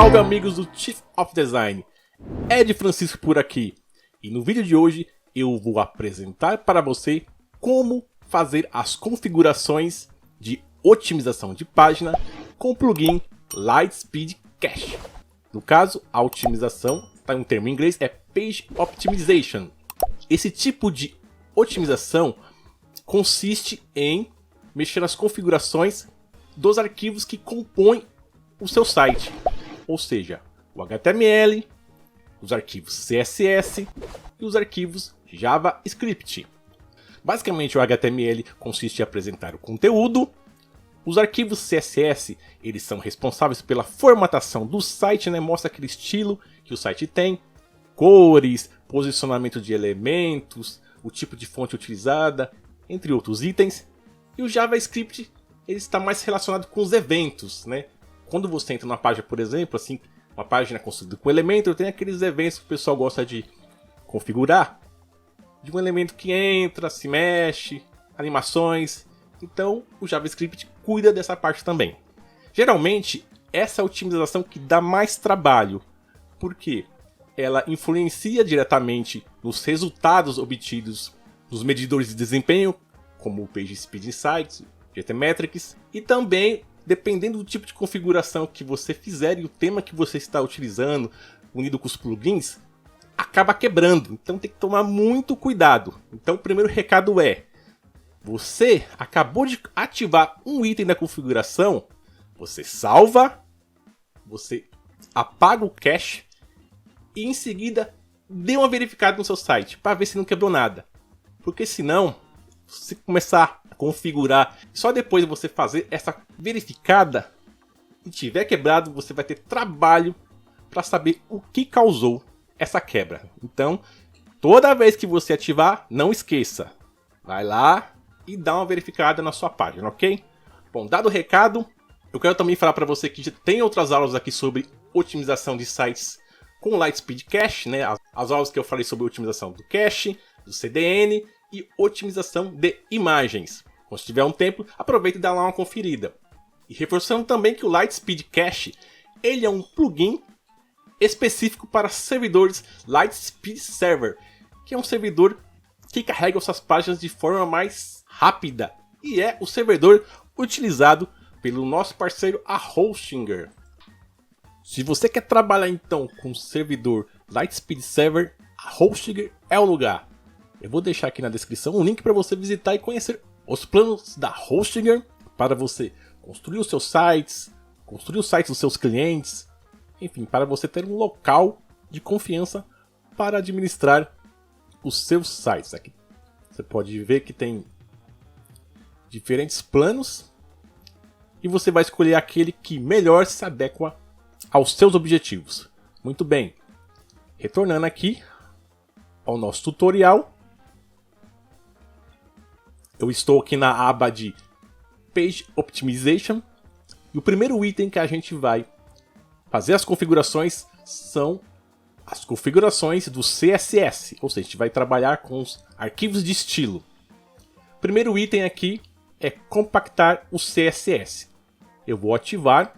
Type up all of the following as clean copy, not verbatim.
Salve amigos do Chief of Design, Ed Francisco por aqui, e no vídeo de hoje eu vou apresentar para você como fazer as configurações de otimização de página com o plugin Lightspeed Cache. No caso, a otimização, tá em um termo em inglês, é Page Optimization. Esse tipo de otimização consiste em mexer nas configurações dos arquivos que compõem o seu site, ou seja, o HTML, os arquivos CSS e os arquivos JavaScript. Basicamente, o HTML consiste em apresentar o conteúdo. Os arquivos CSS, eles são responsáveis pela formatação do site, né? Mostra aquele estilo que o site tem, cores, posicionamento de elementos, o tipo de fonte utilizada, entre outros itens. E o JavaScript, ele está mais relacionado com os eventos, né? Quando você entra numa página, por exemplo, assim, uma página construída com elemento, tem aqueles eventos que o pessoal gosta de configurar, de um elemento que entra, se mexe, animações. Então, o JavaScript cuida dessa parte também. Geralmente, essa é a otimização que dá mais trabalho, porque ela influencia diretamente nos resultados obtidos nos medidores de desempenho, como o PageSpeed Insights, GTmetrix, e também, dependendo do tipo de configuração que você fizer e o tema que você está utilizando, unido com os plugins, acaba quebrando. Então tem que tomar muito cuidado. Então o primeiro recado é: você acabou de ativar um item da configuração, você salva, você apaga o cache e em seguida dê uma verificada no seu site para ver se não quebrou nada. Porque senão, se começar a configurar e só depois você fazer essa verificada e tiver quebrado, você vai ter trabalho para saber o que causou essa quebra. Então, toda vez que você ativar, não esqueça, vai lá e dá uma verificada na sua página, ok? Bom, dado o recado, eu quero também falar para você que já tem outras aulas aqui sobre otimização de sites com Lightspeed Cache, né? As aulas que eu falei sobre otimização do cache, do CDN e otimização de imagens. Quando tiver um tempo, aproveita e dá lá uma conferida. E reforçando também que o Lightspeed Cache, ele é um plugin específico para servidores Lightspeed Server, que é um servidor que carrega suas páginas de forma mais rápida, e é o servidor utilizado pelo nosso parceiro a Hostinger. Se você quer trabalhar então com o servidor Lightspeed Server, a Hostinger é o lugar. Eu vou deixar aqui na descrição um link para você visitar e conhecer os planos da Hostinger para você construir os seus sites, construir os sites dos seus clientes, enfim, para você ter um local de confiança para administrar os seus sites. Aqui você pode ver que tem diferentes planos e você vai escolher aquele que melhor se adequa aos seus objetivos. Muito bem, retornando aqui ao nosso tutorial, eu estou aqui na aba de Page Optimization e o primeiro item que a gente vai fazer as configurações são as configurações do CSS, ou seja, a gente vai trabalhar com os arquivos de estilo. O primeiro item aqui é compactar o CSS. Eu vou ativar,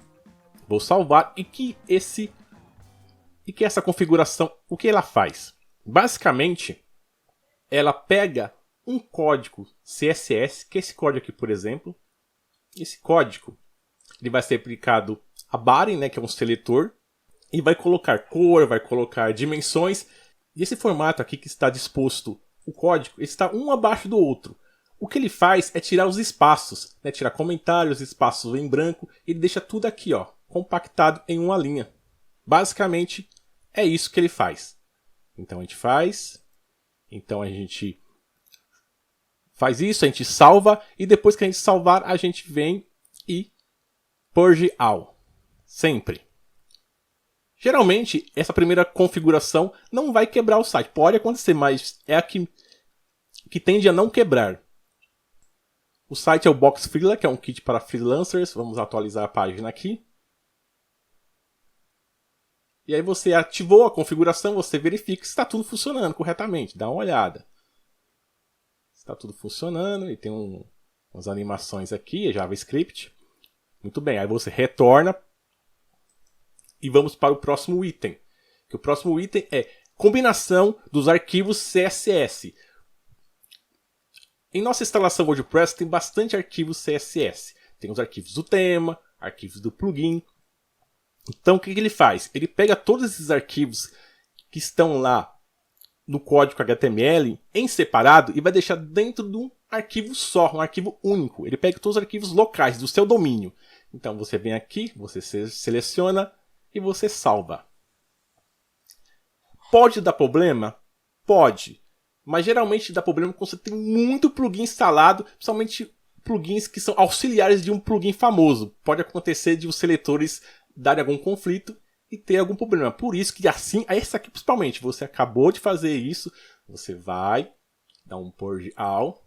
vou salvar e que essa configuração, o que ela faz? Basicamente, ela pega um código CSS, que é esse código aqui, por exemplo. Esse código ele vai ser aplicado a body, né, que é um seletor, e vai colocar cor, vai colocar dimensões. E esse formato aqui que está disposto o código, ele está um abaixo do outro. O que ele faz é tirar os espaços, né, tirar comentários, espaços em branco, e ele deixa tudo aqui, ó, compactado em uma linha. Basicamente é isso que ele faz. Então a gente faz isso, a gente salva, e depois que a gente salvar, a gente vem e purge all. Sempre. Geralmente, essa primeira configuração não vai quebrar o site. Pode acontecer, mas é a que tende a não quebrar. O site é o Box Freela, que é um kit para freelancers. Vamos atualizar a página aqui. E aí você ativou a configuração, você verifica se está tudo funcionando corretamente. Dá uma olhada. Está tudo funcionando e tem umas animações aqui, é JavaScript. Muito bem, aí você retorna e vamos para o próximo item. Que o próximo item é combinação dos arquivos CSS. Em nossa instalação WordPress tem bastante arquivos CSS. Tem os arquivos do tema, arquivos do plugin. Então o que ele faz? Ele pega todos esses arquivos que estão lá no código HTML em separado e vai deixar dentro de um arquivo só, um arquivo único. Ele pega todos os arquivos locais do seu domínio. Então você vem aqui, você seleciona e você salva. Pode dar problema? Pode. Mas geralmente dá problema quando você tem muito plugin instalado, principalmente plugins que são auxiliares de um plugin famoso. Pode acontecer de os seletores darem algum conflito e ter algum problema. Por isso que assim, esse aqui principalmente, você acabou de fazer isso, você vai dar um purge all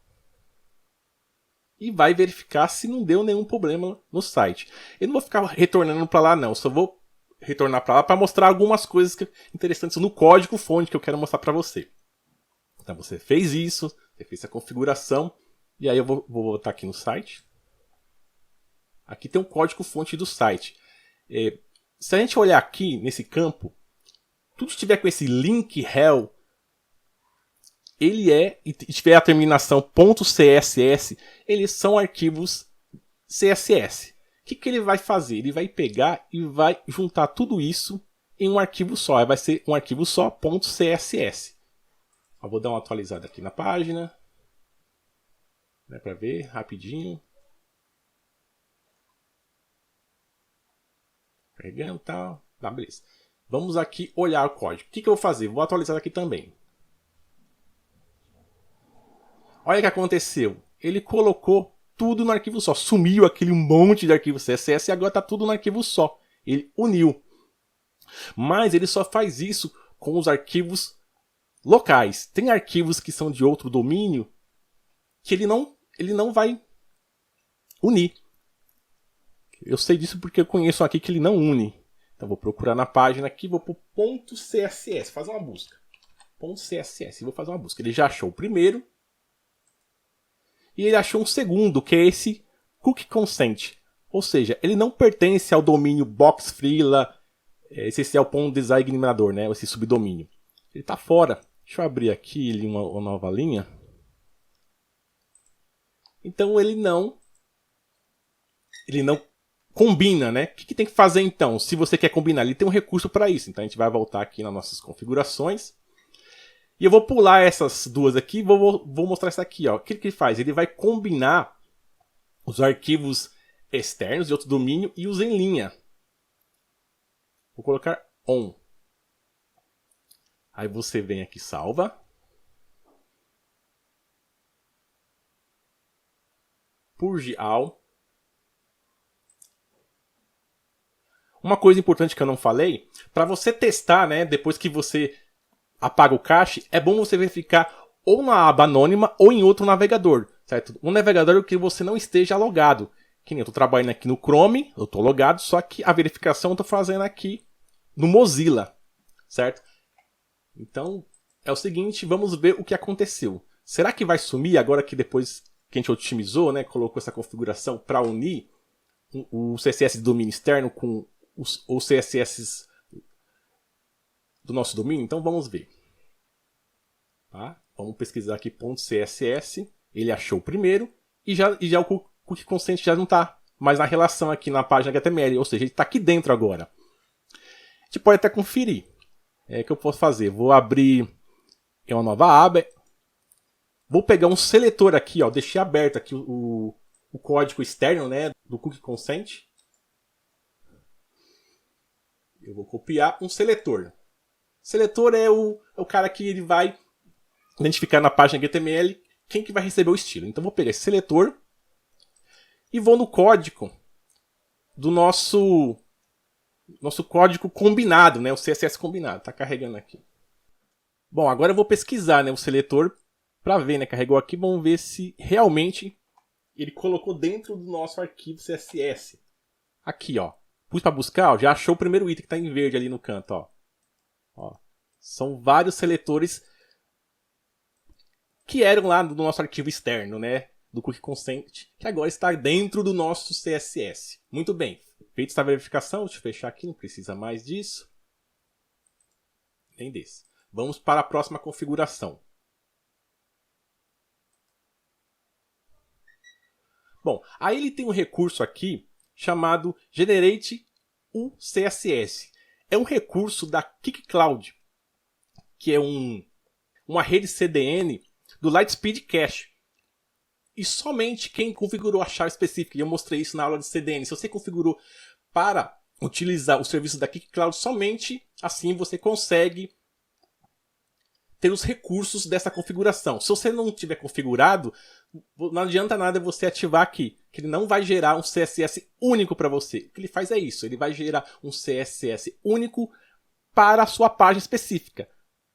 e vai verificar se não deu nenhum problema no site. Eu não vou ficar retornando para lá não, só vou retornar para lá para mostrar algumas coisas interessantes no código fonte que eu quero mostrar para você. Então você fez isso, você fez a configuração, e aí eu vou voltar aqui no site. Aqui tem um código fonte do site. Se a gente olhar aqui nesse campo, tudo que estiver com esse link rel, e tiver a terminação .css, eles são arquivos CSS. O que ele vai fazer? Ele vai pegar e vai juntar tudo isso em um arquivo só. Vai ser um arquivo só, .css. Eu vou dar uma atualizada aqui na página, né, para ver rapidinho. Carregando e tal. Tá, beleza. Vamos aqui olhar o código. O que eu vou fazer? Vou atualizar aqui também. Olha o que aconteceu. Ele colocou tudo no arquivo só. Sumiu aquele monte de arquivo CSS e agora está tudo no arquivo só. Ele uniu. Mas ele só faz isso com os arquivos locais. Tem arquivos que são de outro domínio que ele não vai unir. Eu sei disso porque eu conheço aqui que ele não une. Então vou procurar na página aqui, vou por .css, fazer uma busca. .css, vou fazer uma busca. Ele já achou o primeiro. E ele achou um segundo, que é esse cookie consent. Ou seja, ele não pertence ao domínio boxfrila, esse é o ponto design eliminador, né? Esse subdomínio. Ele está fora. Deixa eu abrir aqui uma nova linha. Então ele não combina, né? O que tem que fazer então? Se você quer combinar, ele tem um recurso para isso. Então a gente vai voltar aqui nas nossas configurações. E eu vou pular essas duas aqui, vou mostrar essa aqui, ó. O que ele faz? Ele vai combinar os arquivos externos de outro domínio e os em linha. Vou colocar on. Aí você vem aqui, salva. Purge all. Uma coisa importante que eu não falei, para você testar, né, depois que você apaga o cache, é bom você verificar ou na aba anônima ou em outro navegador, certo? Um navegador que você não esteja logado. Que nem eu estou trabalhando aqui no Chrome, eu estou logado, só que a verificação eu estou fazendo aqui no Mozilla, certo? Então, é o seguinte, vamos ver o que aconteceu. Será que vai sumir agora que depois que a gente otimizou, né, colocou essa configuração para unir o CSS do domínio externo com os CSS do nosso domínio? Então vamos ver. Tá? Vamos pesquisar aqui .css. Ele achou o primeiro e já o cookie consent já não está mais na relação aqui na página HTML, ou seja, ele está aqui dentro agora. A gente pode até conferir. O que eu posso fazer? Vou abrir em uma nova aba. Vou pegar um seletor aqui, ó, deixei aberto aqui o código externo, né, do cookie consent. Eu vou copiar um seletor. Seletor é o cara que ele vai identificar na página HTML quem que vai receber o estilo. Então vou pegar esse seletor e vou no código do nosso código combinado, né, o CSS combinado. Está carregando aqui. Bom, agora eu vou pesquisar, né, o seletor para ver, né, carregou aqui. Vamos ver se realmente ele colocou dentro do nosso arquivo CSS. Aqui, ó. Pus para buscar, ó, já achou o primeiro item que está em verde ali no canto, ó. Ó. São vários seletores que eram lá do nosso arquivo externo, né? do Cookie Consent, que agora está dentro do nosso CSS. Muito bem, feita essa verificação, deixa eu fechar aqui, não precisa mais disso. Nem desse. Vamos para a próxima configuração. Bom, aí ele tem um recurso aqui chamado Generate CSS. É um recurso da KickCloud, que é uma rede CDN do Lightspeed Cache. E somente quem configurou a chave específica, e eu mostrei isso na aula de CDN, se você configurou para utilizar o serviço da KickCloud, somente assim você consegue ter os recursos dessa configuração. Se você não tiver configurado, não adianta nada você ativar aqui, que ele não vai gerar um CSS único para você. O que ele faz é isso, ele vai gerar um CSS único para a sua página específica.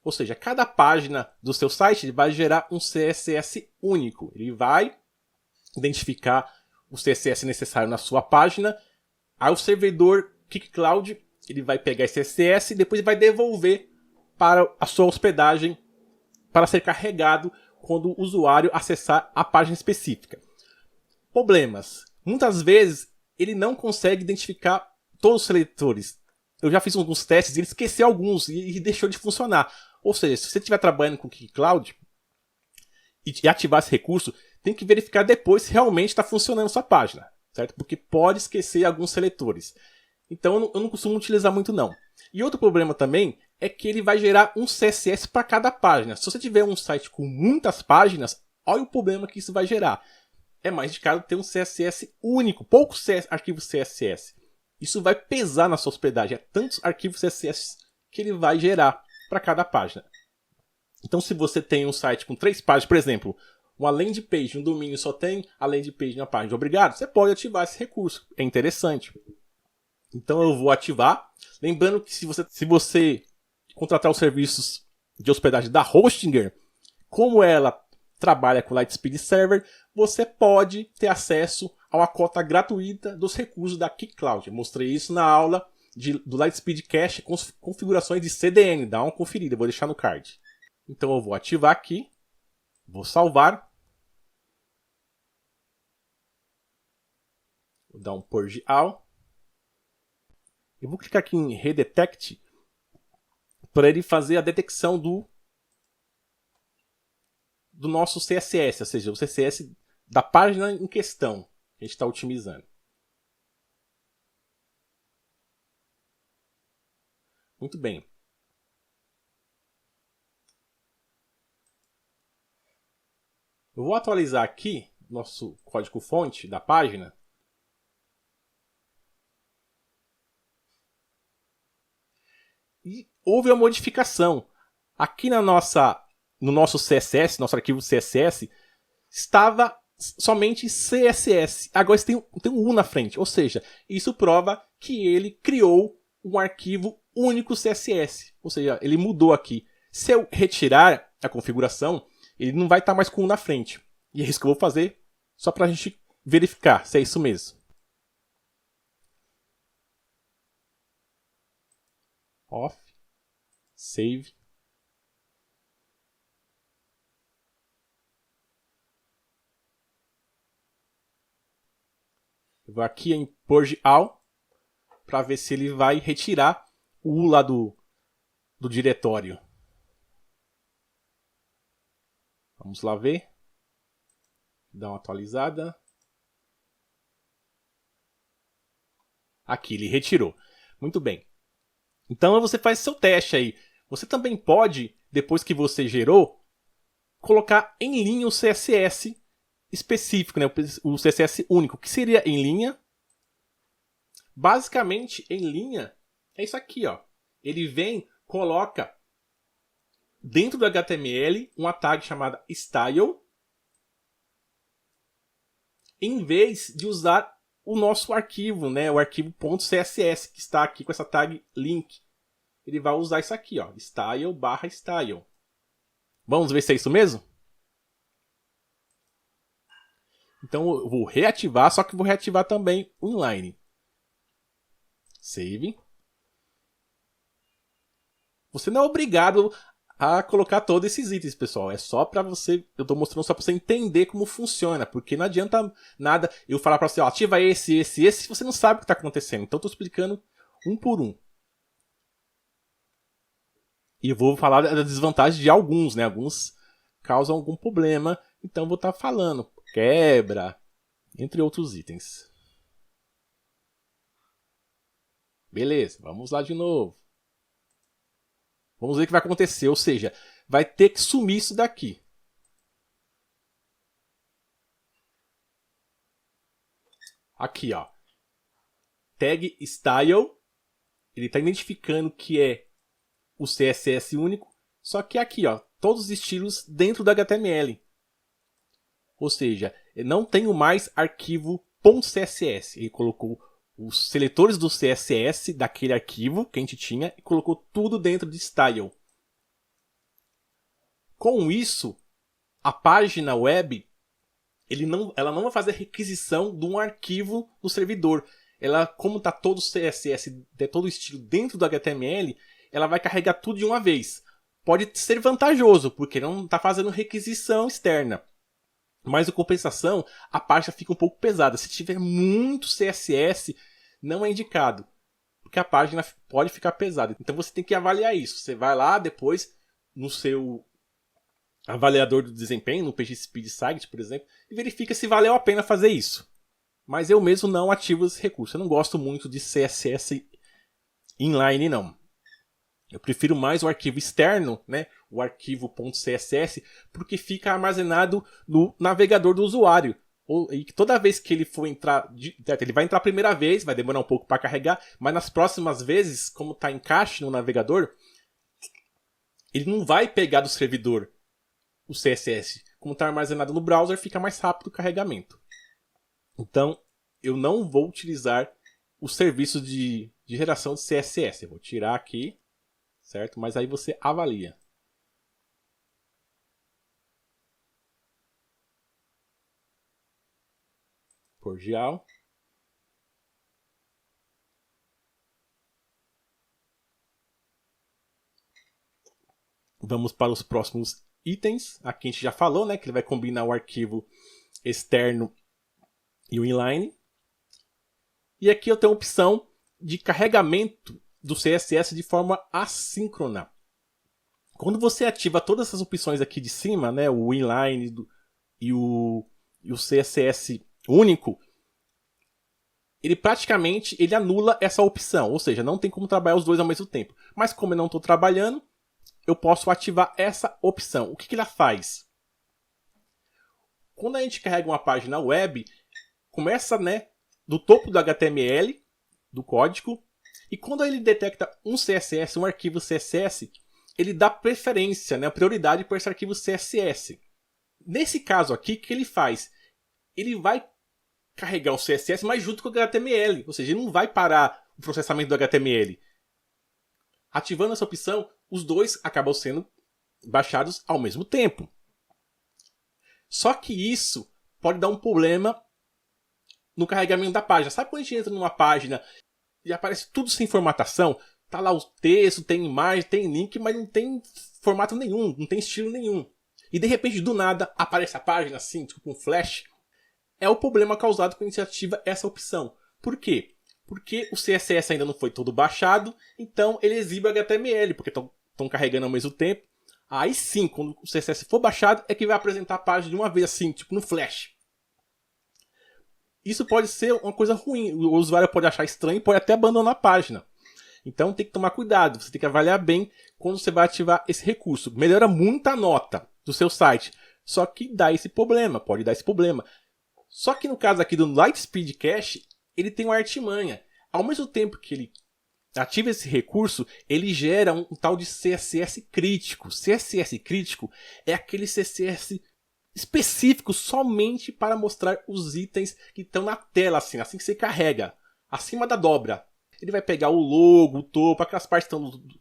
Ou seja, cada página do seu site ele vai gerar um CSS único. Ele vai identificar o CSS necessário na sua página. Aí o servidor KickCloud ele vai pegar esse CSS e depois vai devolver para a sua hospedagem para ser carregado quando o usuário acessar a página específica. Problemas. Muitas vezes ele não consegue identificar todos os seletores. Eu já fiz alguns testes e ele esqueceu alguns e deixou de funcionar. Ou seja, se você estiver trabalhando com o KickCloud e ativar esse recurso, tem que verificar depois se realmente está funcionando a sua página, certo? Porque pode esquecer alguns seletores. Então eu não costumo utilizar muito não. E outro problema também é que ele vai gerar um CSS para cada página. Se você tiver um site com muitas páginas, olha o problema que isso vai gerar. É mais indicado ter um CSS único, poucos arquivos CSS. Isso vai pesar na sua hospedagem. É tantos arquivos CSS que ele vai gerar para cada página. Então, se você tem um site com 3 páginas, por exemplo, uma landing page, um domínio só tem a landing page na página de obrigado, você pode ativar esse recurso. É interessante. Então, eu vou ativar. Lembrando que se você contratar os serviços de hospedagem da Hostinger, como ela trabalha com Lightspeed Server, você pode ter acesso a uma cota gratuita dos recursos da KickCloud. Eu mostrei isso na aula do Lightspeed Cache com configurações de CDN. Dá uma conferida, eu vou deixar no card. Então eu vou ativar aqui, vou salvar. Vou dar um Purge All. Eu vou clicar aqui em Redetect para ele fazer a detecção do nosso CSS, ou seja, o CSS da página em questão que a gente está otimizando. Muito bem. Eu vou atualizar aqui nosso código-fonte da página. E houve uma modificação. Aqui no nosso CSS, nosso arquivo CSS, estava somente CSS. Agora tem um U na frente. Ou seja, isso prova que ele criou um arquivo único CSS. Ou seja, ele mudou aqui. Se eu retirar a configuração, ele não vai estar mais com U na frente. E é isso que eu vou fazer, só para a gente verificar se é isso mesmo. Off. Save. Eu vou aqui em Purge All para ver se ele vai retirar o U lá do diretório. Vamos lá ver. Dá uma atualizada. Aqui, ele retirou. Muito bem. Então você faz seu teste aí. Você também pode, depois que você gerou, colocar em linha o CSS específico, né? O CSS único. O que seria em linha? Basicamente, em linha, é isso aqui, ó. Ele vem, coloca dentro do HTML uma tag chamada style, em vez de usar o nosso arquivo, né? O arquivo .css, que está aqui com essa tag link. Ele vai usar isso aqui, ó, style/style. Vamos ver se é isso mesmo? Então eu vou reativar, só que vou reativar também o inline. Save. Você não é obrigado a colocar todos esses itens, pessoal. É só pra você... Eu tô mostrando só pra você entender como funciona. Porque não adianta nada eu falar pra você, ó, ativa esse, se você não sabe o que tá acontecendo. Então eu tô explicando um por um. E eu vou falar da desvantagem de alguns, né? Alguns causam algum problema. Então eu vou estar falando. Quebra, entre outros itens. Beleza, vamos lá de novo. Vamos ver o que vai acontecer. Ou seja, vai ter que sumir isso daqui. Aqui, ó. Tag style. Ele está identificando que é o CSS único. Só que aqui, ó. Todos os estilos dentro do HTML. Ou seja, eu não tenho mais arquivo .css. Ele colocou os seletores do CSS daquele arquivo que a gente tinha e colocou tudo dentro de style. Com isso, a página web ela não vai fazer requisição de um arquivo no servidor. Ela, como está todo o CSS, todo o estilo dentro do HTML, ela vai carregar tudo de uma vez. Pode ser vantajoso, porque não está fazendo requisição externa. Mas em compensação, a página fica um pouco pesada. Se tiver muito CSS, não é indicado. Porque a página pode ficar pesada. Então você tem que avaliar isso. Você vai lá depois no seu avaliador do desempenho, no PageSpeed Site, por exemplo, e verifica se valeu a pena fazer isso. Mas eu mesmo não ativo esse recurso. Eu não gosto muito de CSS inline, não. Eu prefiro mais o arquivo externo, né? O arquivo .css, porque fica armazenado no navegador do usuário. E toda vez que ele for entrar, ele vai entrar a primeira vez, vai demorar um pouco para carregar, mas nas próximas vezes, como está em cache no navegador, ele não vai pegar do servidor o CSS. Como está armazenado no browser, fica mais rápido o carregamento. Então, eu não vou utilizar o serviço de geração de CSS. Eu vou tirar aqui, certo? Mas aí você avalia. Cordial. Vamos para os próximos itens. Aqui a gente já falou, né? Que ele vai combinar o arquivo externo e o inline. E aqui eu tenho a opção de carregamento do CSS de forma assíncrona. Quando você ativa todas essas opções aqui de cima, né? O inline e o CSS único, ele praticamente anula essa opção. Ou seja, não tem como trabalhar os dois ao mesmo tempo. Mas como eu não estou trabalhando, eu posso ativar essa opção. O que ela faz? Quando a gente carrega uma página web, começa, né, do topo do HTML, do código, e quando ele detecta um CSS, um arquivo CSS, ele dá preferência, né, prioridade para esse arquivo CSS. Nesse caso aqui, o que ele faz? Ele vai carregar o CSS, mas junto com o HTML, ou seja, ele não vai parar o processamento do HTML. Ativando essa opção, os dois acabam sendo baixados ao mesmo tempo. Só que isso pode dar um problema no carregamento da página. Sabe quando a gente entra numa página e aparece tudo sem formatação? Tá lá o texto, tem imagem, tem link, mas não tem formato nenhum, não tem estilo nenhum. E de repente, do nada, aparece a página assim, tipo um flash. É o problema causado quando a gente ativa essa opção. Por quê? Porque o CSS ainda não foi todo baixado, então ele exibe o HTML, porque estão carregando ao mesmo tempo. Aí sim, quando o CSS for baixado, é que vai apresentar a página de uma vez assim, tipo no flash. Isso pode ser uma coisa ruim, o usuário pode achar estranho e pode até abandonar a página. Então tem que tomar cuidado, você tem que avaliar bem quando você vai ativar esse recurso. Melhora muito a nota do seu site, só que dá esse problema, pode dar esse problema. Só que no caso aqui do Lightspeed Cache, ele tem uma artimanha. Ao mesmo tempo que ele ativa esse recurso, ele gera um tal de CSS crítico. CSS crítico é aquele CSS específico somente para mostrar os itens que estão na tela, assim que você carrega, acima da dobra. Ele vai pegar o logo, o topo, aquelas partes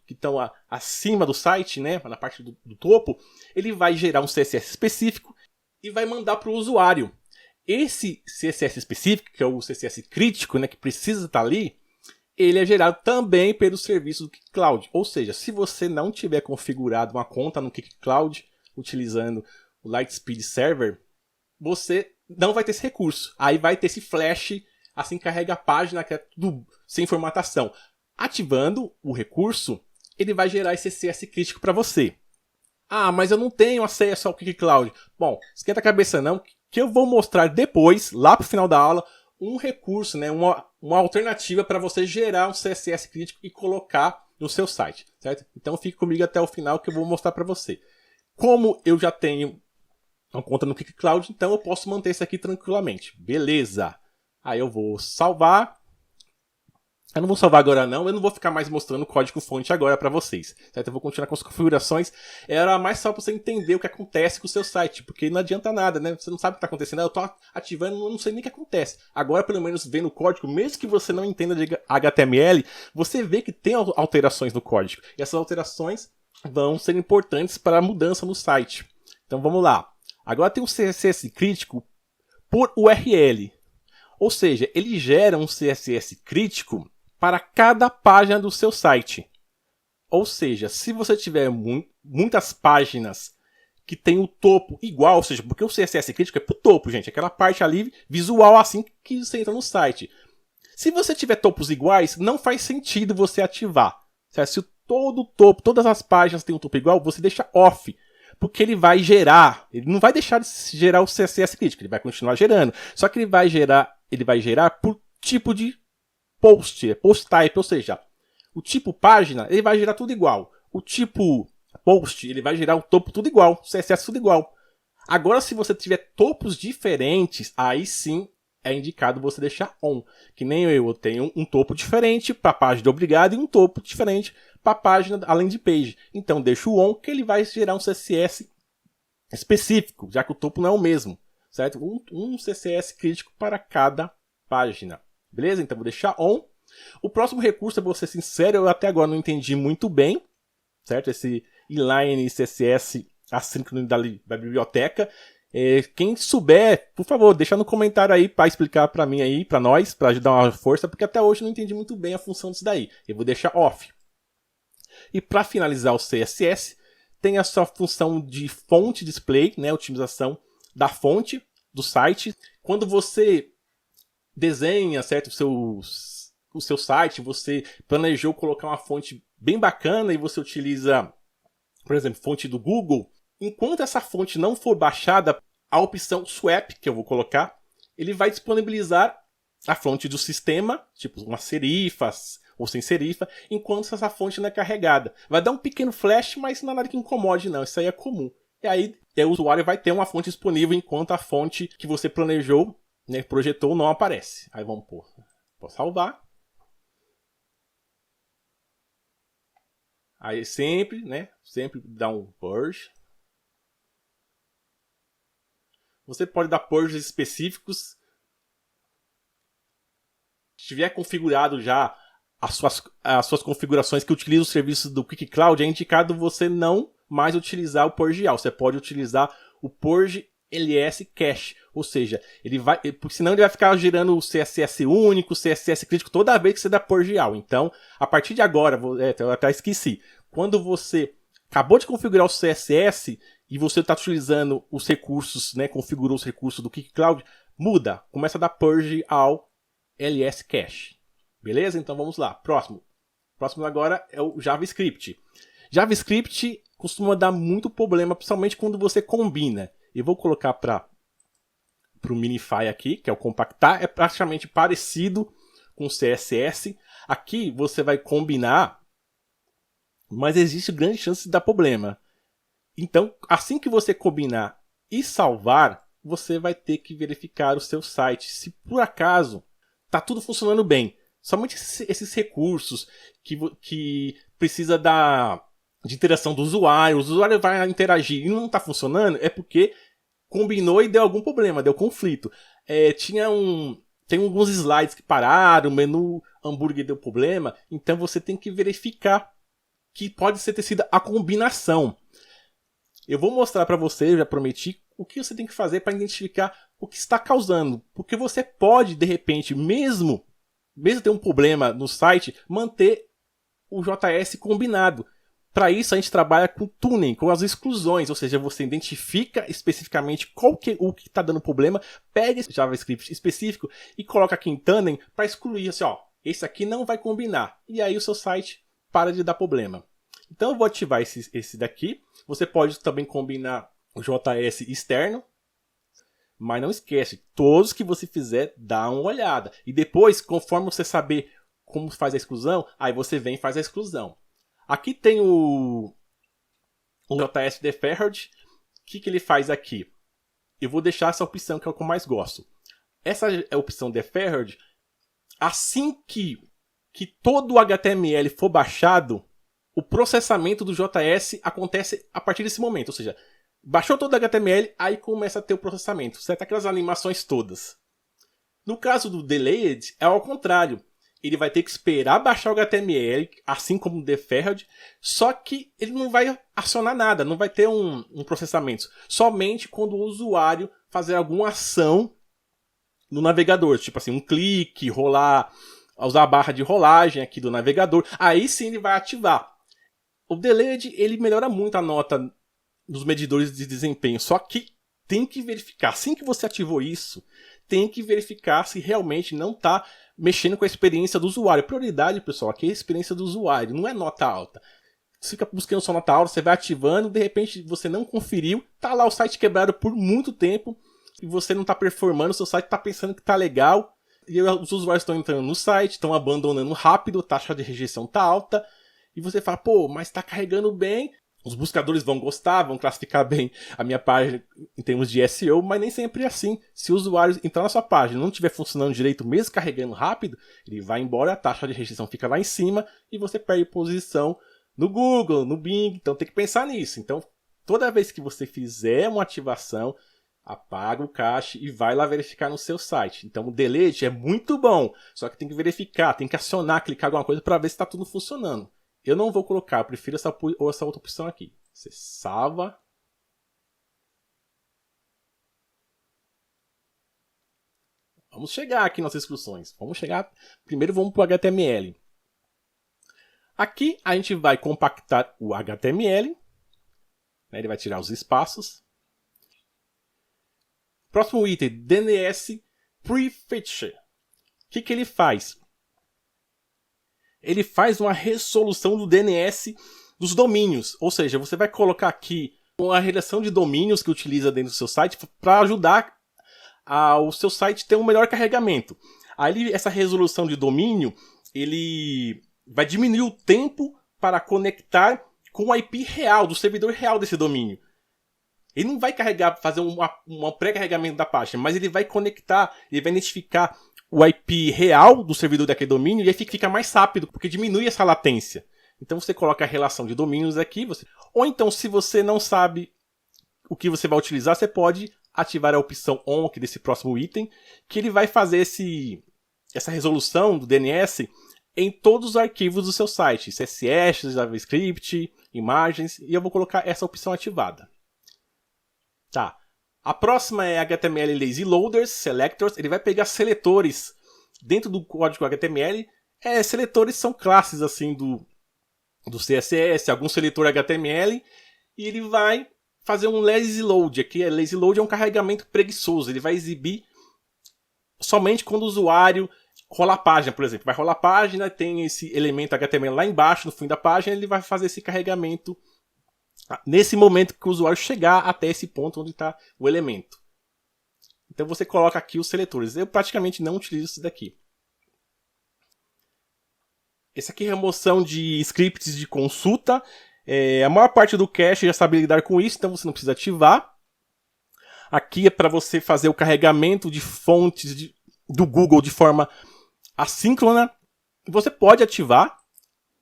que estão acima do site, né, na parte do topo. Ele vai gerar um CSS específico e vai mandar para o usuário. Esse CSS específico, que é o CSS crítico, né, que precisa estar ali, ele é gerado também pelo serviço do KickCloud. Ou seja, se você não tiver configurado uma conta no KickCloud utilizando o Lightspeed Server, você não vai ter esse recurso. Aí vai ter esse flash, assim carrega a página, que é tudo sem formatação. Ativando o recurso, ele vai gerar esse CSS crítico para você. Ah, mas eu não tenho acesso ao KickCloud. Bom, esquenta a cabeça não, que eu vou mostrar depois, lá pro final da aula, um recurso, né, uma alternativa para você gerar um CSS crítico e colocar no seu site, certo? Então fique comigo até o final que eu vou mostrar para você. Como eu já tenho uma conta no KickCloud, então eu posso manter isso aqui tranquilamente. Beleza. Aí eu vou salvar. Eu não vou salvar agora não, eu não vou ficar mais mostrando o código-fonte agora para vocês, certo? Eu vou continuar com as configurações. Era mais só para você entender o que acontece com o seu site, porque não adianta nada, né? Você não sabe o que está acontecendo, eu estou ativando, eu não sei nem o que acontece. Agora, pelo menos vendo o código, mesmo que você não entenda de HTML, você vê que tem alterações no código. E essas alterações vão ser importantes para a mudança no site. Então vamos lá. Agora tem um CSS crítico por URL. Ou seja, ele gera um CSS crítico para cada página do seu site. Ou seja, se você tiver muitas páginas que tem o topo igual, ou seja, porque o CSS crítico é para o topo, gente, aquela parte ali visual assim que você entra no site. Se você tiver topos iguais, não faz sentido você ativar. Certo? Se todo o topo, todas as páginas têm um topo igual, você deixa off. Porque ele vai gerar, ele não vai deixar de gerar o CSS crítico, ele vai continuar gerando. Só que ele vai gerar por tipo de post type, ou seja, o tipo página, ele vai gerar tudo igual. O tipo post, ele vai gerar o topo tudo igual, o CSS tudo igual. Agora, se você tiver topos diferentes, aí sim é indicado você deixar on. Que nem eu tenho um topo diferente para a página de obrigado e um topo diferente para a página além de page. Então, deixo o on que ele vai gerar um CSS específico, já que o topo não é o mesmo, certo? Um CSS crítico para cada página. Beleza? Então vou deixar on. O próximo recurso, eu vou ser sincero, eu até agora não entendi muito bem, certo? Esse inline CSS assíncrono da biblioteca. Quem souber, por favor, deixa no comentário aí para explicar para mim aí, para nós, para ajudar uma força, porque até hoje eu não entendi muito bem a função disso daí. Eu vou deixar off. E para finalizar o CSS, tem a sua função de fonte display, né, otimização da fonte do site. Quando você desenha, certo, o seu site, você planejou colocar uma fonte bem bacana e você utiliza, por exemplo, fonte do Google. Enquanto essa fonte não for baixada, a opção Swap, que eu vou colocar, ele vai disponibilizar a fonte do sistema, tipo uma serifa ou sem serifa, enquanto essa fonte não é carregada. Vai dar um pequeno flash, mas não é nada que incomode não, isso aí é comum. E aí o usuário vai ter uma fonte disponível enquanto a fonte que você planejou, né, projetou, não aparece. Aí vamos pôr. Vou salvar. Aí sempre, né? Sempre dá um purge. Você pode dar purges específicos. Se tiver configurado já as suas configurações que utilizam o serviço do KickCloud, é indicado você não mais utilizar o purge all. Você pode utilizar o purge ls cache, ou seja, porque senão ele vai ficar gerando o CSS único, o CSS crítico toda vez que você dá purge all. Então, a partir de agora, eu até esqueci, quando você acabou de configurar o CSS e você está utilizando os recursos, né, configurou os recursos do KickCloud, muda, começa a dar purge ao ls cache. Beleza? Então vamos lá. Próximo agora é o JavaScript. JavaScript costuma dar muito problema, principalmente quando você combina. Eu vou colocar para o Minify aqui, que é o compactar. É praticamente parecido com o CSS. Aqui você vai combinar, mas existe grande chance de dar problema. Então, assim que você combinar e salvar, você vai ter que verificar o seu site. Se por acaso está tudo funcionando bem, somente esses recursos que precisa de interação do usuário, o usuário vai interagir e não está funcionando, é porque combinou e deu algum problema, deu conflito. Tem alguns slides que pararam, o menu hambúrguer deu problema, então você tem que verificar que pode ter sido a combinação. Eu vou mostrar para você, eu já prometi, o que você tem que fazer para identificar o que está causando, porque você pode, de repente, mesmo mesmo ter um problema no site, manter o JS combinado. Para isso a gente trabalha com tuning, com as exclusões, ou seja, você identifica especificamente o que está dando problema, pega esse JavaScript específico e coloca aqui em tuning para excluir, assim, ó, esse aqui não vai combinar. E aí o seu site para de dar problema. Então eu vou ativar esse daqui. Você pode também combinar o JS externo, mas não esquece, todos que você fizer, dá uma olhada. E depois, conforme você saber como faz a exclusão, aí você vem e faz a exclusão. Aqui tem o JS Deferred. O que ele faz aqui? Eu vou deixar essa opção que é o que eu mais gosto. Essa é a opção Deferred. Assim que todo o HTML for baixado, o processamento do JS acontece a partir desse momento. Ou seja, baixou todo o HTML, aí começa a ter o processamento. Certo? Aquelas animações todas. No caso do Delayed, é ao contrário. Ele vai ter que esperar baixar o HTML, assim como o Deferred, só que ele não vai acionar nada, não vai ter um processamento. Somente quando o usuário fazer alguma ação no navegador, tipo assim, um clique, rolar, usar a barra de rolagem aqui do navegador, aí sim ele vai ativar. O Delayed, ele melhora muito a nota dos medidores de desempenho, só que tem que verificar, assim que você ativou isso, tem que verificar se realmente não está mexendo com a experiência do usuário. Prioridade, pessoal, aqui é a experiência do usuário, não é nota alta. Você fica buscando só nota alta, você vai ativando, de repente você não conferiu, tá lá o site quebrado por muito tempo, e você não está performando, seu site está pensando que está legal, e os usuários estão entrando no site, estão abandonando rápido, a taxa de rejeição está alta, e você fala, pô, mas está carregando bem, os buscadores vão gostar, vão classificar bem a minha página em termos de SEO, mas nem sempre é assim. Se o usuário entrar na sua página e não estiver funcionando direito, mesmo carregando rápido, ele vai embora, a taxa de rejeição fica lá em cima e você perde posição no Google, no Bing. Então tem que pensar nisso. Então, toda vez que você fizer uma ativação, apaga o cache e vai lá verificar no seu site. Então o delete é muito bom, só que tem que verificar, tem que acionar, clicar alguma coisa para ver se está tudo funcionando. Eu não vou colocar, eu prefiro essa outra opção aqui. Você salva. Vamos chegar aqui nas instruções. Primeiro vamos para o HTML. Aqui a gente vai compactar o HTML. Ele vai tirar os espaços. Próximo item, DNS Prefetch. O que ele faz? Ele faz uma resolução do DNS dos domínios. Ou seja, você vai colocar aqui uma relação de domínios que utiliza dentro do seu site para ajudar o seu site a ter um melhor carregamento. Aí essa resolução de domínio, ele vai diminuir o tempo para conectar com o IP real, do servidor real desse domínio. Ele não vai fazer um pré-carregamento da página, mas ele vai conectar, ele vai identificar o IP real do servidor daquele domínio e aí fica mais rápido, porque diminui essa latência. Então você coloca a relação de domínios aqui, ou então se você não sabe o que você vai utilizar, você pode ativar a opção ON aqui desse próximo item, que ele vai fazer essa resolução do DNS em todos os arquivos do seu site, CSS, JavaScript, imagens, e eu vou colocar essa opção ativada. Tá. A próxima é HTML Lazy Loaders, Selectors. Ele vai pegar seletores dentro do código HTML. Seletores são classes assim do CSS, algum seletor HTML. E ele vai fazer um Lazy Load. Aqui Lazy Load é um carregamento preguiçoso. Ele vai exibir somente quando o usuário rola a página, por exemplo. Vai rolar a página, tem esse elemento HTML lá embaixo, no fim da página. Ele vai fazer esse carregamento nesse momento que o usuário chegar até esse ponto onde está o elemento. Então você coloca aqui os seletores. Eu praticamente não utilizo isso daqui. Esse aqui é remoção de scripts de consulta. A maior parte do cache já sabe lidar com isso, então você não precisa ativar. Aqui é para você fazer o carregamento de fontes do Google de forma assíncrona. Você pode ativar,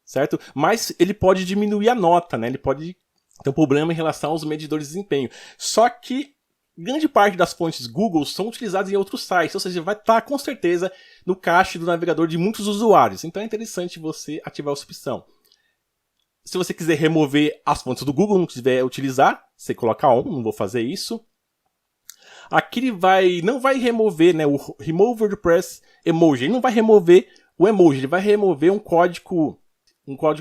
certo? Mas ele pode diminuir a nota, né? Ele pode ter um problema em relação aos medidores de desempenho. Só que grande parte das fontes Google são utilizadas em outros sites, ou seja, vai estar com certeza no cache do navegador de muitos usuários. Então é interessante você ativar essa opção. Se você quiser remover as fontes do Google, não quiser utilizar, você coloca ON, não vou fazer isso. Aqui ele não vai remover, né, o Remove WordPress Emoji, ele não vai remover o emoji, ele vai remover um código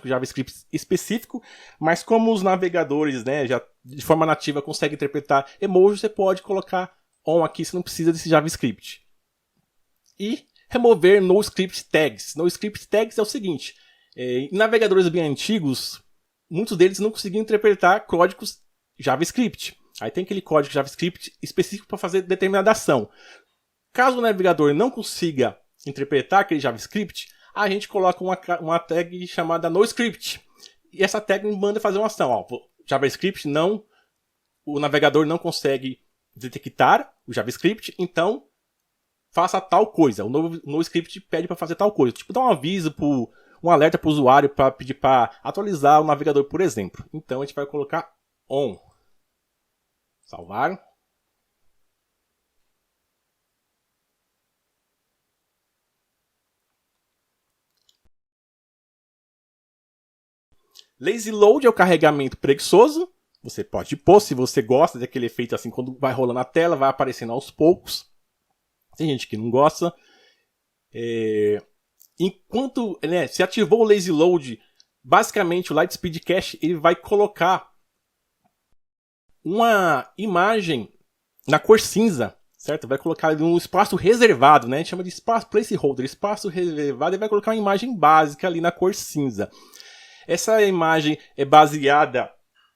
JavaScript específico, mas como os navegadores, né, já de forma nativa conseguem interpretar emoji, você pode colocar on aqui, você não precisa desse JavaScript. E remover NoScript tags. NoScript tags é o seguinte, em navegadores bem antigos, muitos deles não conseguiam interpretar códigos JavaScript. Aí tem aquele código JavaScript específico para fazer determinada ação. Caso o navegador não consiga interpretar aquele JavaScript, a gente coloca uma tag chamada NoScript. E essa tag manda fazer uma ação. Ó, JavaScript não, o navegador não consegue detectar o JavaScript, então faça tal coisa. O NoScript pede para fazer tal coisa. Tipo, dá um aviso, um alerta para o usuário para pedir para atualizar o navegador, por exemplo. Então a gente vai colocar on. Salvar. Lazy load é o carregamento preguiçoso. Você pode pôr, se você gosta daquele efeito assim, quando vai rolando a tela, vai aparecendo aos poucos. Tem gente que não gosta. Enquanto, né, se ativou o Lazy Load, basicamente o Lightspeed Cache ele vai colocar uma imagem na cor cinza, certo? Vai colocar um espaço reservado, né? A gente chama de espaço placeholder, espaço reservado, e vai colocar uma imagem básica ali na cor cinza. Essa imagem é baseada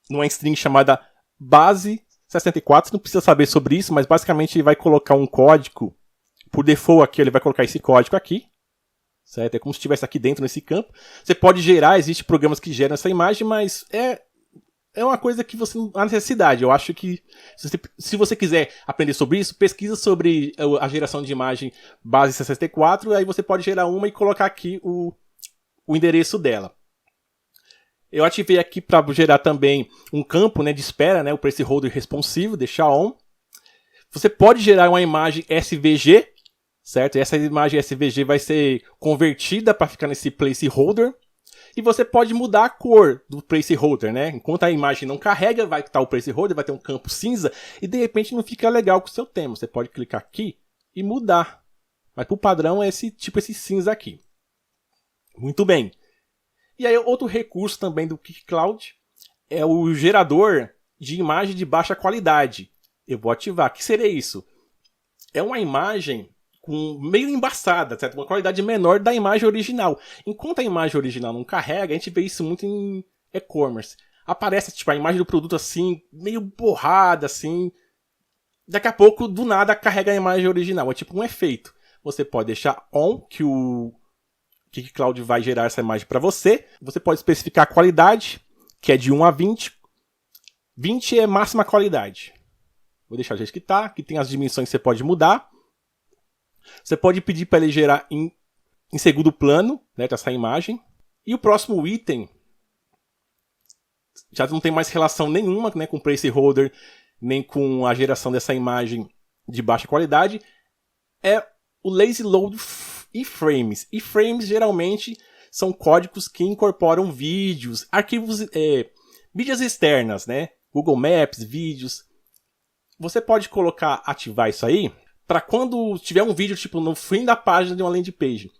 numa string chamada base64, você não precisa saber sobre isso, mas basicamente ele vai colocar um código, por default aqui ele vai colocar esse código aqui, certo? É como se estivesse aqui dentro nesse campo. Você pode gerar, existem programas que geram essa imagem, mas é uma coisa que você não há necessidade. Eu acho que se você quiser aprender sobre isso, pesquisa sobre a geração de imagem base64, aí você pode gerar uma e colocar aqui o endereço dela. Eu ativei aqui para gerar também um campo, né, de espera, né, o placeholder responsivo, deixar on. Você pode gerar uma imagem SVG, certo? Essa imagem SVG vai ser convertida para ficar nesse placeholder. E você pode mudar a cor do placeholder, né? Enquanto a imagem não carrega, vai estar o placeholder, vai ter um campo cinza e de repente não fica legal com o seu tema. Você pode clicar aqui e mudar. Mas por padrão é esse cinza aqui. Muito bem. E aí outro recurso também do QuickCloud é o gerador de imagem de baixa qualidade. Eu vou ativar. O que seria isso? É uma imagem meio embaçada, certo? Uma qualidade menor da imagem original. Enquanto a imagem original não carrega, a gente vê isso muito em e-commerce. Aparece tipo, a imagem do produto assim, meio borrada, assim. Daqui a pouco, do nada, carrega a imagem original. É tipo um efeito. Você pode deixar on, que o QuickCloud vai gerar essa imagem para você. Você pode especificar a qualidade, que é de 1 a 20. 20 é máxima qualidade. Vou deixar do jeito que está. Aqui tem as dimensões que você pode mudar. Você pode pedir para ele gerar em segundo plano, né, essa imagem. E o próximo item já não tem mais relação nenhuma, né, com o placeholder, nem com a geração dessa imagem de baixa qualidade. É o Lazy Load iframes. Iframes geralmente são códigos que incorporam vídeos, arquivos, mídias externas, né? Google Maps, vídeos. Você pode ativar isso aí, para quando tiver um vídeo tipo no fim da página de uma landing page.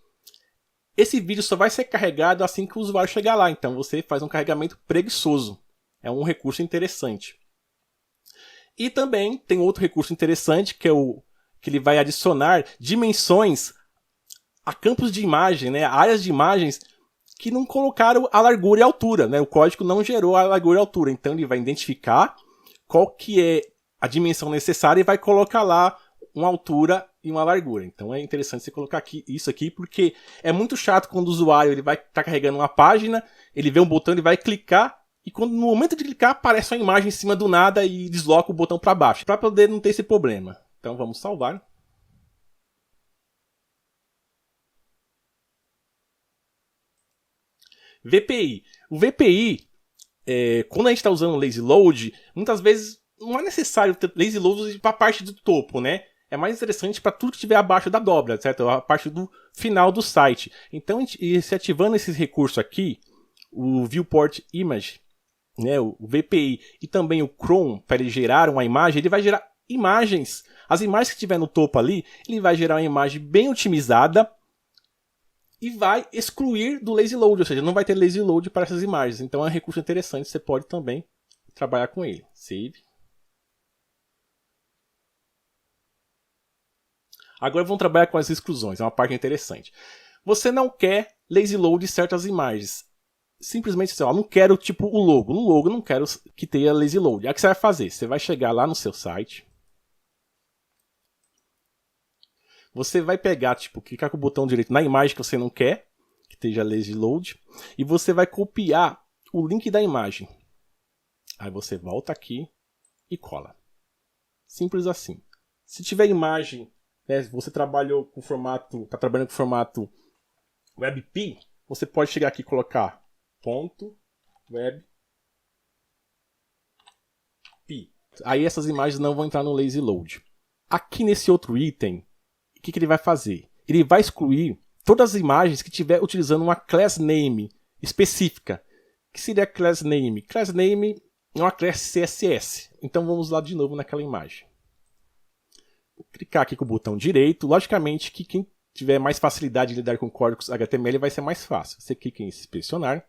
Esse vídeo só vai ser carregado assim que o usuário chegar lá. Então você faz um carregamento preguiçoso. É um recurso interessante. E também tem outro recurso interessante que ele vai adicionar dimensões a campos de imagem, né, áreas de imagens que não colocaram a largura e a altura, né? O código não gerou a largura e a altura. Então ele vai identificar qual que é a dimensão necessária e vai colocar lá uma altura e uma largura. Então é interessante você colocar isso aqui, porque é muito chato quando o usuário ele vai estar carregando uma página, ele vê um botão, ele vai clicar, e no momento de clicar aparece uma imagem em cima do nada e desloca o botão para baixo, para poder não ter esse problema. Então vamos salvar. VPI. O VPI, quando a gente está usando o Lazy Load, muitas vezes não é necessário ter Lazy Load para a parte do topo, né? É mais interessante para tudo que estiver abaixo da dobra, certo? A parte do final do site. Então, se ativando esses recursos aqui, o Viewport Image, né, o VPI e também o Chrome, para ele gerar uma imagem, ele vai gerar imagens. As imagens que estiver no topo ali, ele vai gerar uma imagem bem otimizada e vai excluir do lazy load, ou seja, não vai ter lazy load para essas imagens. Então é um recurso interessante, você pode também trabalhar com ele. Save. Agora vamos trabalhar com as exclusões, é uma parte interessante. Você não quer lazy load certas imagens. Simplesmente assim, ó, não quero tipo o logo. No logo não quero que tenha lazy load. Aí o que você vai fazer? Você vai chegar lá no seu site. Você vai pegar, tipo, clicar com o botão direito na imagem que você não quer que esteja lazy load. E você vai copiar o link da imagem. Aí você volta aqui e cola. Simples assim. Se tiver imagem, né, você trabalhou com formato, está trabalhando com formato WebP, você pode chegar aqui e colocar .webp. Aí essas imagens não vão entrar no lazy load. Aqui nesse outro item, o que ele vai fazer? Ele vai excluir todas as imagens que estiver utilizando uma class name específica. O que seria class name? Class name é uma class CSS. Então vamos lá de novo naquela imagem. Vou clicar aqui com o botão direito. Logicamente que quem tiver mais facilidade de lidar com códigos HTML vai ser mais fácil. Você clica em inspecionar.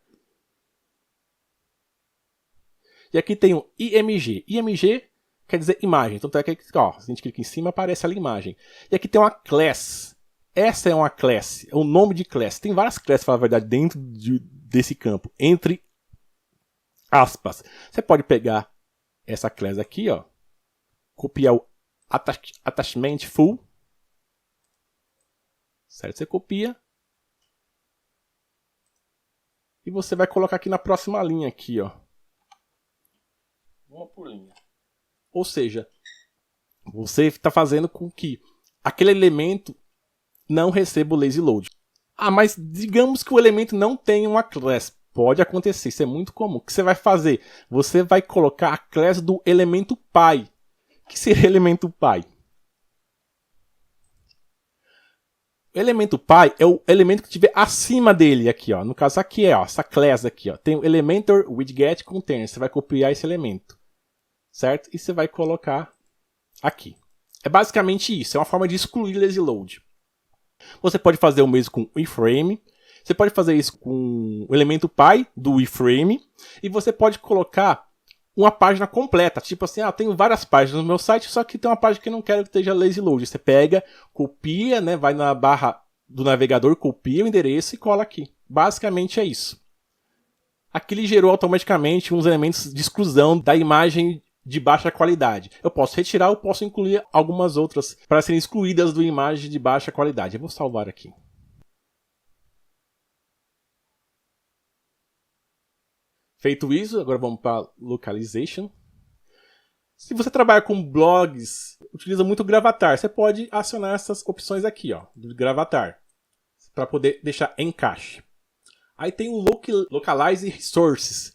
E aqui tem um IMG. IMG quer dizer imagem. Então é que, ó, se a gente clica em cima, aparece ali a imagem. E aqui tem uma class. Essa é uma class. É o nome de class. Tem várias classes, para falar a verdade, dentro desse campo. Entre aspas. Você pode pegar essa class aqui, ó. Copiar o attachment full. Certo? Você copia. E você vai colocar aqui na próxima linha aqui, ó. Uma por linha. Ou seja, você está fazendo com que aquele elemento não receba o lazy load. Ah, mas digamos que o elemento não tenha uma class. Pode acontecer, isso é muito comum. O que você vai fazer? Você vai colocar a class do elemento pai. O que seria elemento pai? O elemento pai é o elemento que estiver acima dele aqui, ó. No caso aqui é, ó, essa class aqui, ó. Tem o Elementor widget container. Você vai copiar esse elemento, certo? E você vai colocar aqui. É basicamente isso. É uma forma de excluir lazy load. Você pode fazer o mesmo com o iframe. Você pode fazer isso com o elemento pai do iframe. E você pode colocar uma página completa. Tipo assim, eu tenho várias páginas no meu site, só que tem uma página que eu não quero que esteja lazy load. Você pega, copia, né, vai na barra do navegador, copia o endereço e cola aqui. Basicamente é isso. Aqui ele gerou automaticamente uns elementos de exclusão da imagem de baixa qualidade. Eu posso retirar ou posso incluir algumas outras para serem excluídas do imagem de baixa qualidade. Eu vou salvar aqui. Feito isso, agora vamos para Localization. Se você trabalha com blogs, utiliza muito o Gravatar. Você pode acionar essas opções aqui, ó, do Gravatar, para poder deixar em cache. Aí tem o Localize Resources.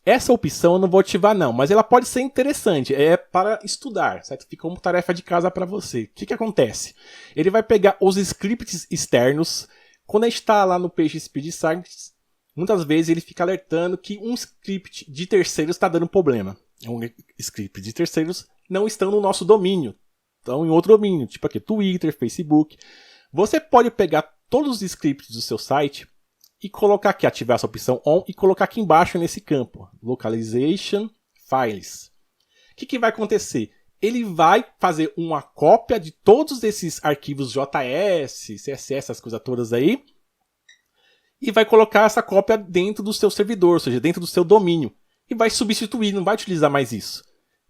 Essa opção eu não vou ativar não, mas ela pode ser interessante, é para estudar, certo? Fica como tarefa de casa para você. O que acontece? Ele vai pegar os scripts externos, quando a gente está lá no PageSpeed Science, muitas vezes ele fica alertando que um script de terceiros está dando problema. Um script de terceiros não estão no nosso domínio, estão em outro domínio, tipo aqui Twitter, Facebook. Você pode pegar todos os scripts do seu site e colocar aqui, ativar essa opção on e colocar aqui embaixo nesse campo, Localization Files. O que vai acontecer? Ele vai fazer uma cópia de todos esses arquivos JS, CSS, essas coisas todas aí, e vai colocar essa cópia dentro do seu servidor, ou seja, dentro do seu domínio, e vai substituir, não vai utilizar mais isso.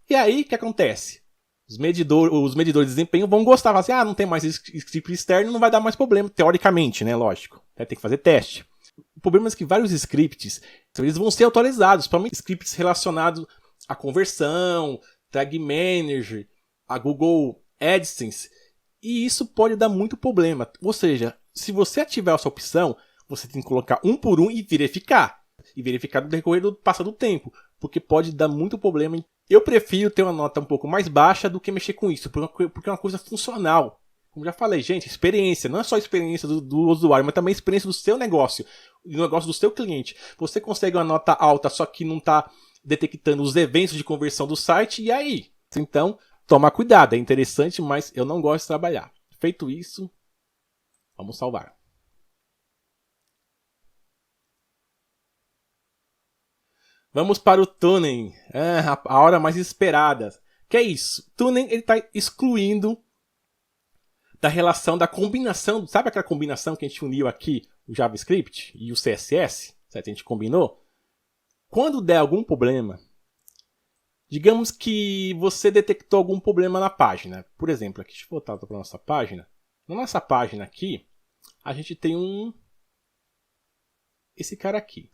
E aí, o que acontece? Os medidores de desempenho vão gostar, falar assim, não tem mais script externo, não vai dar mais problema, teoricamente, né, lógico. Vai ter que fazer teste. O problema é que vários scripts, eles vão ser atualizados, principalmente scripts relacionados à conversão, Tag Manager, a Google AdSense, e isso pode dar muito problema. Ou seja, se você ativar essa opção, você tem que colocar um por um e verificar. E verificar no decorrer do passar do tempo, porque pode dar muito problema. Eu prefiro ter uma nota um pouco mais baixa do que mexer com isso, porque é uma coisa funcional. Como já falei, gente, experiência, não é só a experiência do usuário, mas também a experiência do seu negócio, do negócio do seu cliente. Você consegue uma nota alta, só que não está detectando os eventos de conversão do site, e aí? Então, toma cuidado, é interessante, mas eu não gosto de trabalhar. Feito isso, vamos salvar. Vamos para o tuning. A hora mais esperada. Que é isso? Tuning, ele está excluindo da relação da combinação. Sabe aquela combinação que a gente uniu aqui, o JavaScript e o CSS? Certo? A gente combinou? Quando der algum problema, digamos que você detectou algum problema na página. Por exemplo, aqui, deixa eu voltar para a nossa página. Na nossa página aqui, a gente tem esse cara aqui.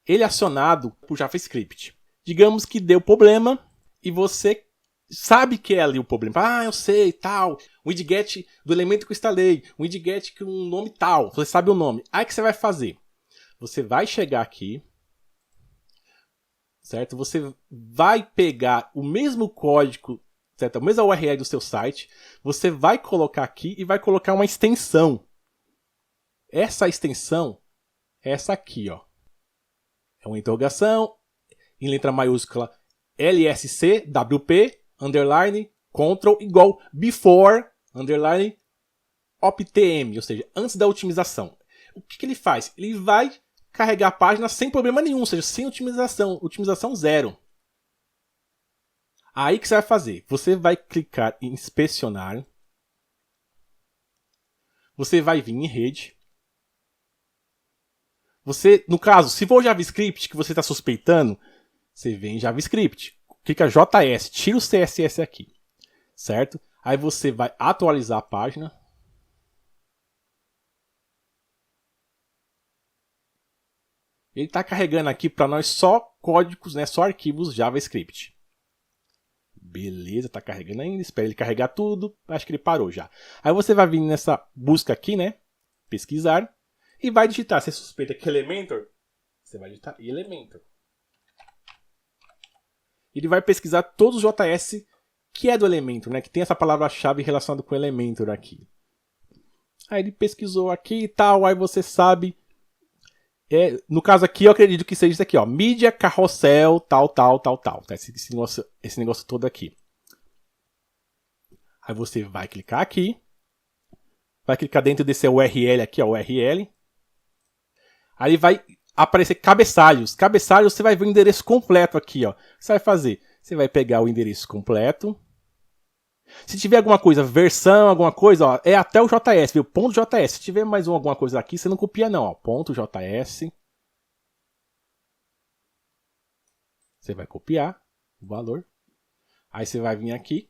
Ele é acionado por JavaScript. Digamos que deu problema e você sabe que é ali o problema. Eu sei, tal. Um widget do elemento que eu instalei. Um widget com um nome tal. Você sabe o nome. Aí o que você vai fazer? Você vai chegar aqui, certo? Você vai pegar o mesmo código, certo? A mesma URL do seu site. Você vai colocar aqui e vai colocar uma extensão. Essa extensão é essa aqui, ó. É uma interrogação, em letra maiúscula, LSCWP, underline, control, igual, before, underline, optm, ou seja, antes da otimização. O que ele faz? Ele vai carregar a página sem problema nenhum, ou seja, sem otimização zero. Aí o que você vai fazer? Você vai clicar em inspecionar, você vai vir em rede. Você, no caso, se for JavaScript que você está suspeitando, você vem em JavaScript. Clica JS, tira o CSS aqui, certo? Aí você vai atualizar a página. Ele está carregando aqui para nós só códigos, né, só arquivos JavaScript. Beleza, está carregando ainda. Espera ele carregar tudo. Acho que ele parou já. Aí você vai vir nessa busca aqui, né? Pesquisar. E vai digitar, você suspeita que Elementor, você vai digitar Elementor. Ele vai pesquisar todos os JS que é do Elementor, né? Que tem essa palavra-chave relacionada com Elementor aqui. Aí ele pesquisou aqui e tal, aí você sabe. No caso aqui, eu acredito que seja isso aqui, ó. Mídia, carrossel, tal. Tá? Esse negócio todo aqui. Aí você vai clicar aqui. Vai clicar dentro desse URL aqui, ó, URL. Aí vai aparecer cabeçalhos. Cabeçalhos, você vai ver o endereço completo aqui, ó. O que você vai fazer? Você vai pegar o endereço completo. Se tiver alguma coisa, versão, alguma coisa, ó, é até o JS, viu? Ponto .js. Se tiver mais alguma coisa aqui, você não copia não, ó. Ponto .js. Você vai copiar o valor. Aí você vai vir aqui.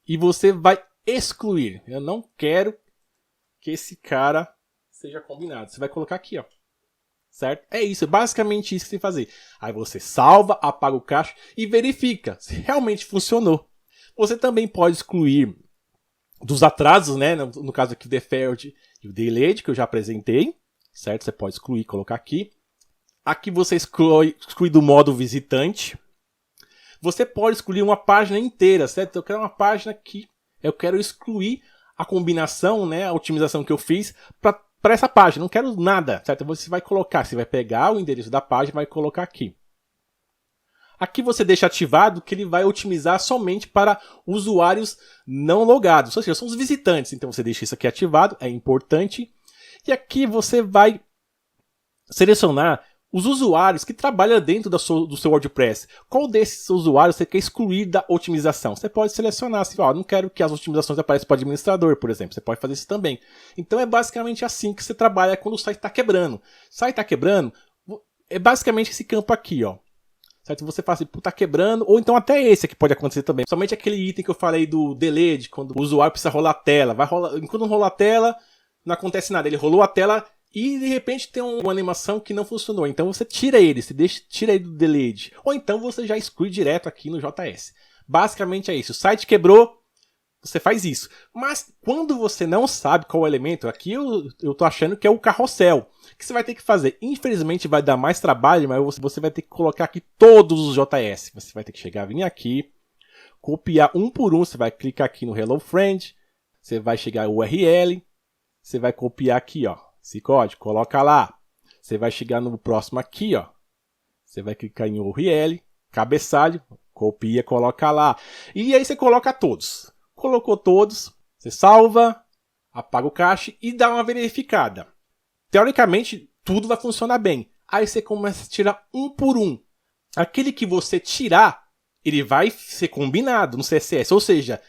E você vai excluir. Eu não quero que esse cara seja combinado. Você vai colocar aqui, ó. Certo? É isso, é basicamente isso que você tem que fazer. Aí você salva, apaga o cache e verifica se realmente funcionou. Você também pode excluir dos atrasos, né? No caso aqui o deferred e o delayed, que eu já apresentei. Certo? Você pode excluir, colocar aqui. Aqui você exclui do modo visitante. Você pode excluir uma página inteira, certo? Eu quero uma página que eu quero excluir a combinação, né? A otimização que eu fiz para essa página, não quero nada, certo? Você vai colocar, você vai pegar o endereço da página e vai colocar aqui. Aqui você deixa ativado que ele vai otimizar somente para usuários não logados, ou seja, são os visitantes. Então você deixa isso aqui ativado, é importante. E aqui você vai selecionar os usuários que trabalham dentro do seu WordPress. Qual desses usuários você quer excluir da otimização? Você pode selecionar assim, ó, não quero que as otimizações apareçam para o administrador, por exemplo. Você pode fazer isso também. Então é basicamente assim que você trabalha quando o site está quebrando. O site está quebrando, é basicamente esse campo aqui, ó. Certo? Você fala assim, tá quebrando, ou então até esse aqui pode acontecer também. Somente aquele item que eu falei do delete, quando o usuário precisa rolar a tela. Enquanto não rola a tela, não acontece nada. Ele rolou a tela e de repente tem uma animação que não funcionou. Então você tira ele, tira ele do delete. Ou então você já exclui direto aqui no JS. Basicamente é isso. O site quebrou, você faz isso. Mas quando você não sabe qual é o elemento, aqui eu tô achando que é o carrossel. O que você vai ter que fazer? Infelizmente vai dar mais trabalho, mas você vai ter que colocar aqui todos os JS. Você vai ter que vir aqui, copiar um por um. Você vai clicar aqui no Hello Friend, você vai chegar ao URL, você vai copiar aqui, ó, esse código, coloca lá. Você vai chegar no próximo aqui, ó. Você vai clicar em URL, cabeçalho, copia, coloca lá. E aí você coloca todos. Colocou todos, você salva, apaga o cache e dá uma verificada. Teoricamente, tudo vai funcionar bem. Aí você começa a tirar um por um. Aquele que você tirar, ele vai ser combinado no CSS. Ou seja,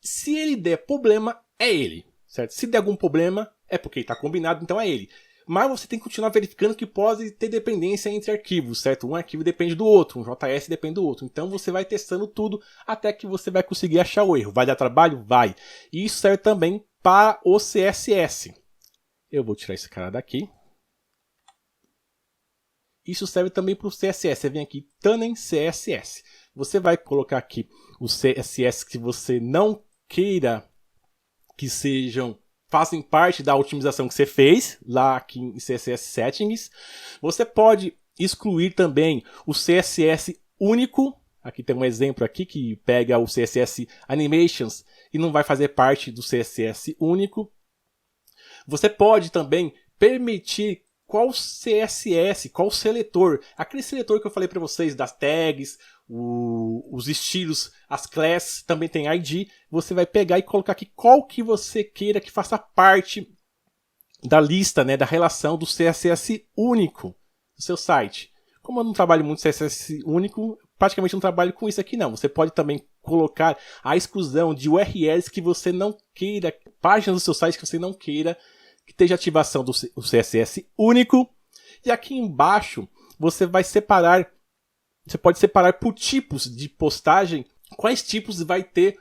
se ele der problema, é ele. Certo? Se der algum problema, é porque ele está combinado, então é ele. Mas você tem que continuar verificando que pode ter dependência entre arquivos, certo? Um arquivo depende do outro, um JS depende do outro. Então você vai testando tudo até que você vai conseguir achar o erro. Vai dar trabalho? Vai. E isso serve também para o CSS. Eu vou tirar esse cara daqui. Isso serve também para o CSS. Você vem aqui, Tuning CSS. Você vai colocar aqui os CSS que você não queira que façam parte da otimização que você fez lá aqui em CSS Settings. Você pode excluir também o CSS único. Aqui tem um exemplo aqui que pega o CSS Animations e não vai fazer parte do CSS único. Você pode também permitir qual CSS, qual seletor, aquele seletor que eu falei para vocês das tags, os estilos, as classes, também tem ID. Você vai pegar e colocar aqui qual que você queira que faça parte da lista, né, da relação do CSS único do seu site. Como eu não trabalho muito CSS único, praticamente não trabalho com isso aqui não. Você pode também colocar a exclusão de URLs que você não queira, páginas do seu site que você não queira que esteja ativação do CSS único. E aqui embaixo você vai separar, você pode separar por tipos de postagem, quais tipos vai ter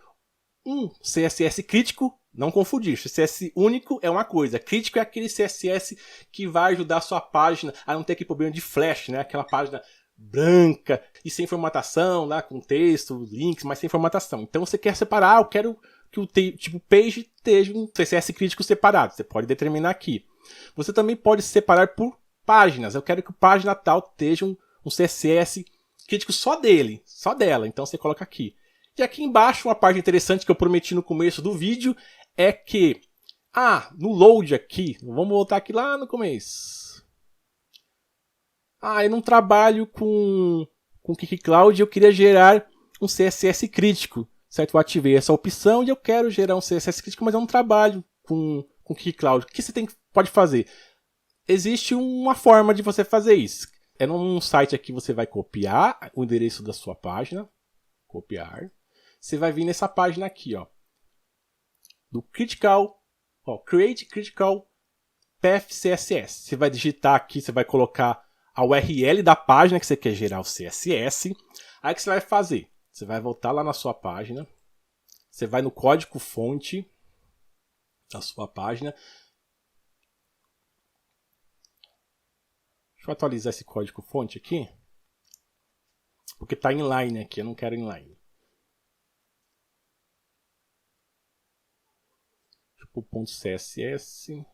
um CSS crítico. Não confundir, CSS único é uma coisa, crítico é aquele CSS que vai ajudar a sua página a não ter aquele problema de flash, né? Aquela página branca e sem formatação, lá com texto, links, mas sem formatação. Então você quer separar, eu quero que o tipo page esteja um CSS crítico separado, você pode determinar aqui. Você também pode separar por páginas, eu quero que a página tal esteja um CSS crítico só dele, só dela, então você coloca aqui. E aqui embaixo uma parte interessante que eu prometi no começo do vídeo é que, no load aqui, vamos voltar aqui lá no começo. Eu não trabalho com KikiCloud, eu queria gerar um CSS crítico, certo? Eu ativei essa opção e eu quero gerar um CSS crítico, mas eu não trabalho com KikiCloud. O que você pode fazer? Existe uma forma de você fazer isso. É num site aqui, você vai copiar o endereço da sua página, copiar. Você vai vir nessa página aqui, ó, do Critical, Create Critical Path CSS. Você vai digitar aqui, você vai colocar a URL da página que você quer gerar o CSS. Aí o que você vai fazer? Você vai voltar lá na sua página, você vai no código fonte da sua página. Deixa eu atualizar esse código fonte aqui, porque está inline aqui, eu não quero inline. .css.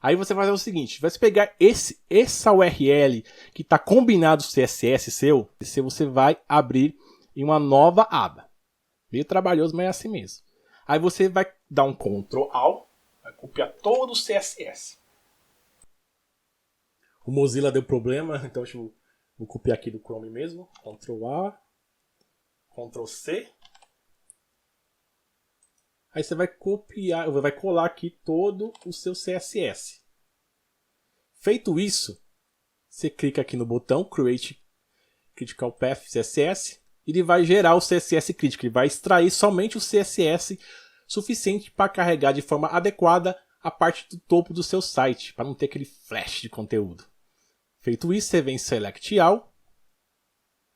Aí você vai fazer o seguinte, vai pegar essa URL que está combinado com o CSS seu, você vai abrir em uma nova aba. Meio trabalhoso, mas é assim mesmo. Aí você vai dar um Ctrl+A, vai copiar todo o CSS. O Mozilla deu problema, então vou copiar aqui do Chrome mesmo. Ctrl+A, Ctrl+C. Aí você vai copiar, vai colar aqui todo o seu CSS. Feito isso, você clica aqui no botão Create Critical Path CSS e ele vai gerar o CSS crítico. Ele vai extrair somente o CSS suficiente para carregar de forma adequada a parte do topo do seu site, para não ter aquele flash de conteúdo. Feito isso, você vem em Select All,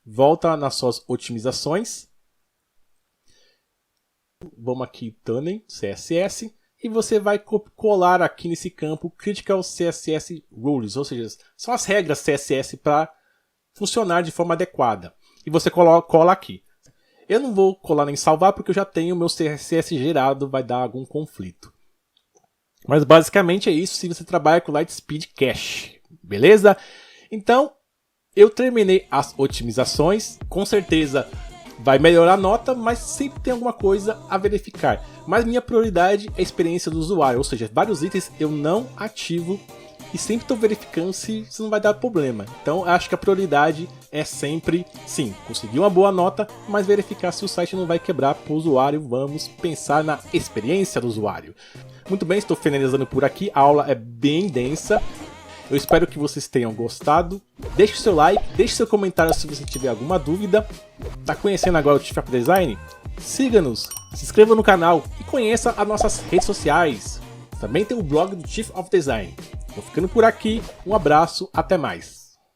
volta nas suas otimizações. Vamos aqui, Tuning, CSS, e você vai colar aqui nesse campo Critical CSS Rules, ou seja, são as regras CSS para funcionar de forma adequada. E você cola aqui. Eu não vou colar nem salvar porque eu já tenho o meu CSS gerado, vai dar algum conflito. Mas basicamente é isso se você trabalha com Lightspeed Cache, beleza? Então, eu terminei as otimizações, com certeza vai melhorar a nota, mas sempre tem alguma coisa a verificar. Mas minha prioridade é a experiência do usuário, ou seja, vários itens eu não ativo e sempre estou verificando se não vai dar problema. Então acho que a prioridade é sempre, sim, conseguir uma boa nota, mas verificar se o site não vai quebrar para o usuário. Vamos pensar na experiência do usuário. Muito bem, estou finalizando por aqui, a aula é bem densa. Eu espero que vocês tenham gostado. Deixe seu like, deixe seu comentário se você tiver alguma dúvida. Tá conhecendo agora o Chief of Design? Siga-nos, se inscreva no canal e conheça as nossas redes sociais. Também tem o blog do Chief of Design. Vou ficando por aqui, um abraço, até mais.